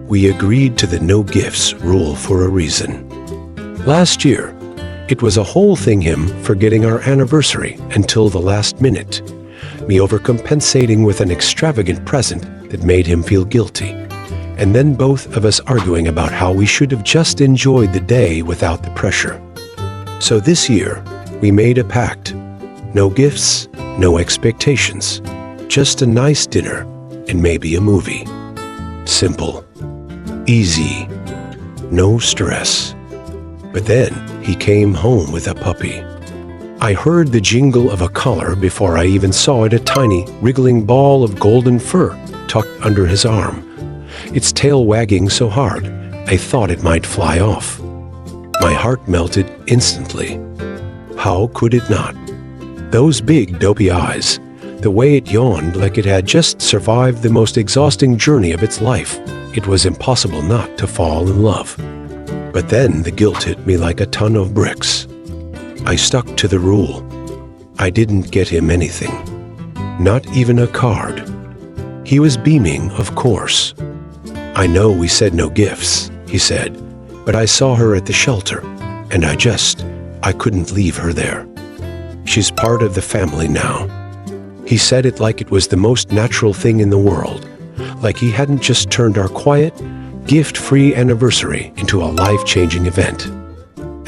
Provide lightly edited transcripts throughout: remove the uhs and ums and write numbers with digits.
We agreed to the no gifts rule for a reason. Last year, it was a whole thing, him forgetting our anniversary until the last minute, me overcompensating with an extravagant present that made him feel guilty, and then both of us arguing about how we should have just enjoyed the day without the pressure. So this year, we made a pact. No gifts, no expectations, just a nice dinner and maybe a movie. Simple, easy, no stress. But then he came home with a puppy. I heard the jingle of a collar before I even saw it, a tiny, wriggling ball of golden fur tucked under his arm, its tail wagging so hard I thought it might fly off. My heart melted instantly. How could it not? Those big, dopey eyes, the way it yawned like it had just survived the most exhausting journey of its life. It was impossible not to fall in love. But then the guilt hit me like a ton of bricks. I stuck to the rule. I didn't get him anything. Not even a card. He was beaming, of course. I know we said no gifts, he said, but I saw her at the shelter, and I couldn't leave her there. She's part of the family now. He said it like it was the most natural thing in the world, like he hadn't just turned our quiet, gift-free anniversary into a life-changing event.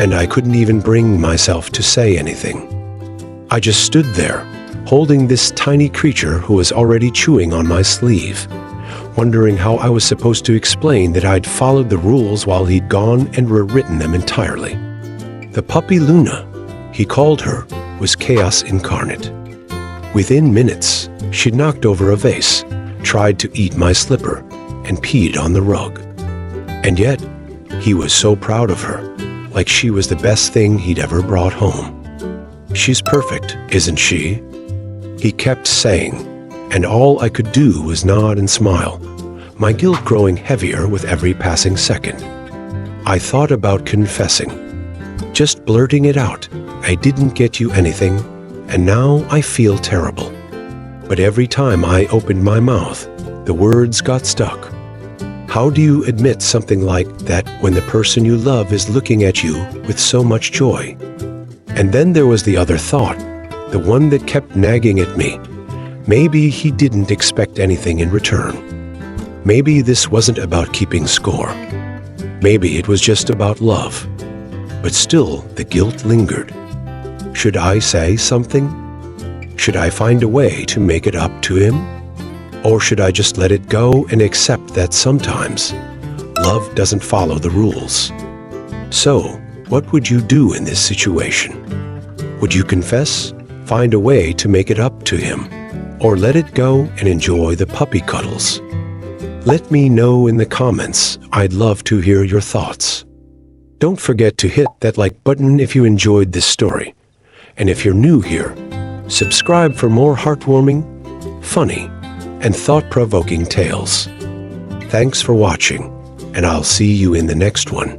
And I couldn't even bring myself to say anything. I just stood there, holding this tiny creature who was already chewing on my sleeve, wondering how I was supposed to explain that I'd followed the rules while he'd gone and rewritten them entirely. The puppy Luna, he called her, was chaos incarnate. Within minutes, she'd knocked over a vase, tried to eat my slipper, and peed on the rug. And yet, he was so proud of her, like she was the best thing he'd ever brought home. She's perfect, isn't she? He kept saying, and all I could do was nod and smile, my guilt growing heavier with every passing second. I thought about confessing, just blurting it out. I didn't get you anything, and now I feel terrible. But every time I opened my mouth, the words got stuck. How do you admit something like that when the person you love is looking at you with so much joy? And then there was the other thought, the one that kept nagging at me. Maybe he didn't expect anything in return. Maybe this wasn't about keeping score. Maybe it was just about love. But still, the guilt lingered. Should I say something? Should I find a way to make it up to him? Or should I just let it go and accept that sometimes love doesn't follow the rules? So, what would you do in this situation? Would you confess, find a way to make it up to him, or let it go and enjoy the puppy cuddles? Let me know in the comments. I'd love to hear your thoughts. Don't forget to hit that like button if you enjoyed this story. And if you're new here, subscribe for more heartwarming, funny, and thought-provoking tales. Thanks for watching, and I'll see you in the next one.